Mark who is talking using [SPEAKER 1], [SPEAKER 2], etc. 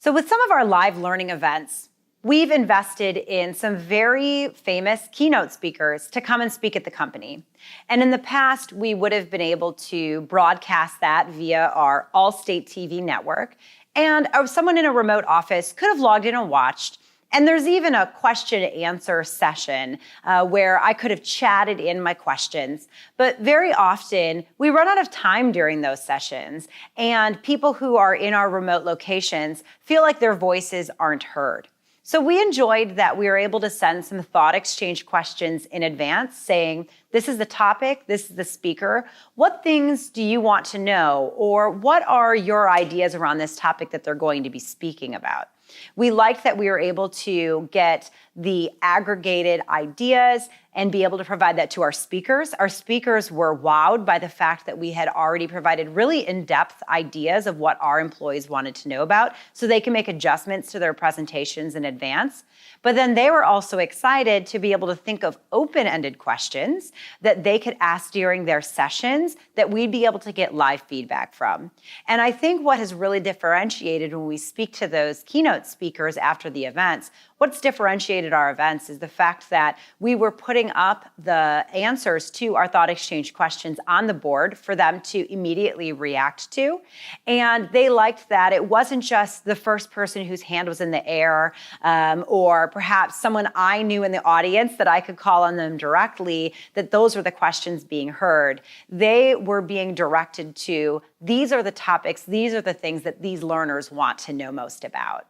[SPEAKER 1] So with some of our live learning events, we've invested in some very famous keynote speakers to come and speak at the company. And in the past, we would have been able to broadcast that via our Allstate TV network. And someone in a remote office could have logged in and watched. And there's even a question and answer session where I could have chatted in my questions. But very often, we run out of time during those sessions, and people who are in our remote locations feel like their voices aren't heard. So we enjoyed that we were able to send some thought exchange questions in advance saying, this is the topic, this is the speaker. What things do you want to know? Or what are your ideas around this topic that they're going to be speaking about? We liked that we were able to get the aggregated ideas and be able to provide that to our speakers. Our speakers were wowed by the fact that we had already provided really in-depth ideas of what our employees wanted to know about, so they can make adjustments to their presentations in advance. But then they were also excited to be able to think of open-ended questions that they could ask during their sessions that we'd be able to get live feedback from. And I think what has really differentiated when we speak to those keynote speakers after the events, what's differentiated our events is the fact that we were putting up the answers to our thought exchange questions on the board for them to immediately react to. And they liked that it wasn't just the first person whose hand was in the air or perhaps someone I knew in the audience that I could call on them directly, that those were the questions being heard. They were being directed to, these are the topics, these are the things that these learners want to know most about.